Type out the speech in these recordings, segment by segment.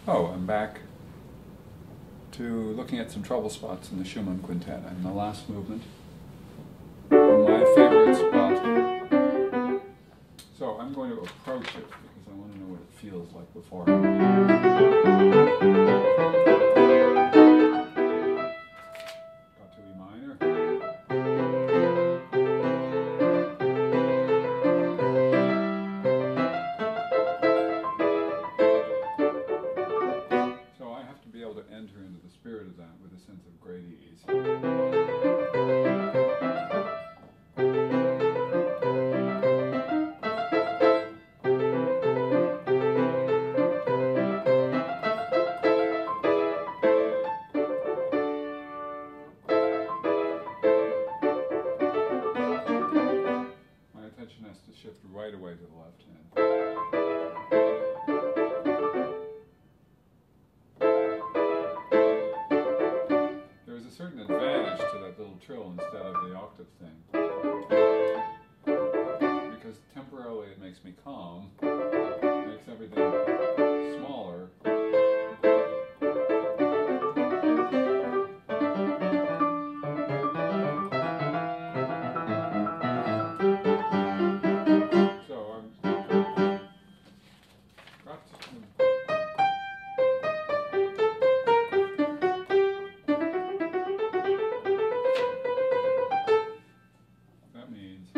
Oh, I'm back to looking at some trouble spots in the Schumann Quintet. I'm in the last movement. My favorite spot. So I'm going to approach it because I want to know what it feels like before. Got to E minor. So I have to be able to enter into the spirit of that with a sense of great ease. My attention has to shift right away to the left hand. There's a certain advantage to that little trill instead of the octave thing. Because temporarily it makes me calm, makes everything smaller. So I'm practicing. That means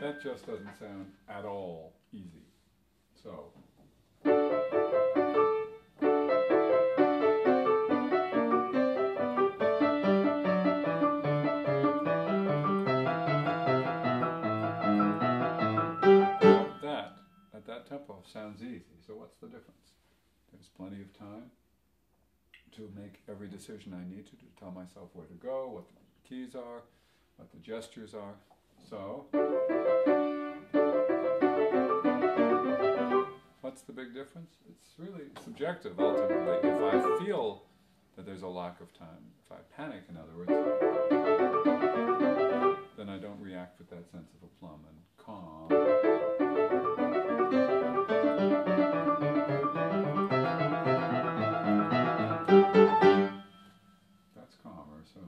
that just doesn't sound at all easy. So that, at that tempo, sounds easy. So what's the difference? There's plenty of time to make every decision I need to tell myself where to go, what the keys are, what the gestures are. So what's the big difference? It's really subjective ultimately. If I feel that there's a lack of time, if I panic in other words, then I don't react with that sense of aplomb and calm. That's calmer, so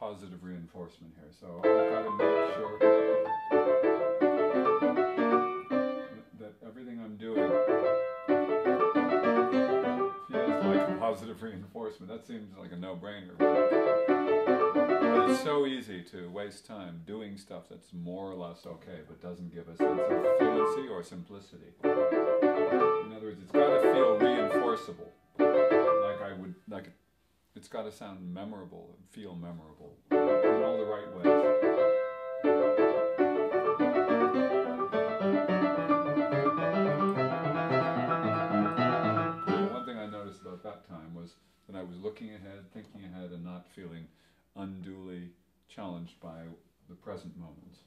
positive reinforcement here. So I've got to make sure that everything I'm doing feels like a positive reinforcement. That seems like a no-brainer. But it's so easy to waste time doing stuff that's more or less okay, but doesn't give a sense of fluency or simplicity. In other words, it's got to feel reinforceable. It's got to sound memorable and feel memorable in all the right ways. One thing I noticed about that time was that I was looking ahead, thinking ahead, and not feeling unduly challenged by the present moments.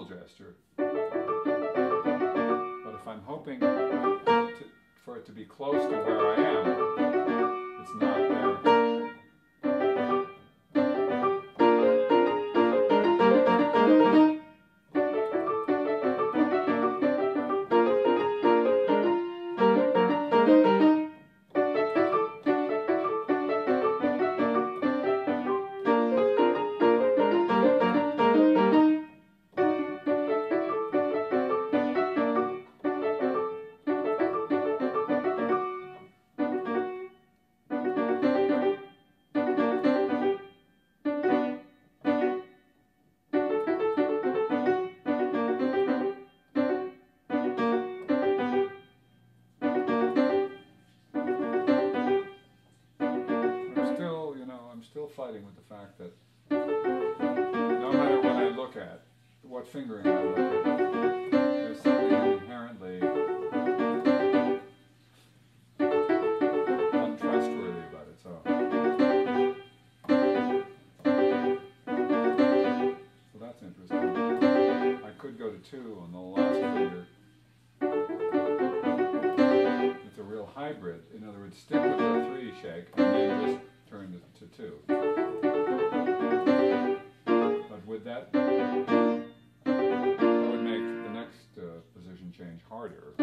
Gesture. But if I'm hoping for it to be close to where I am, it's not there. Still fighting with the fact that no matter what I look at, what fingering I look at, there's something inherently untrustworthy about it. So that's interesting. I could go to 2 on the last finger. It's a real hybrid. In other words, stick with the 3 shake and then just turn to 2. But with that would make the next position change harder.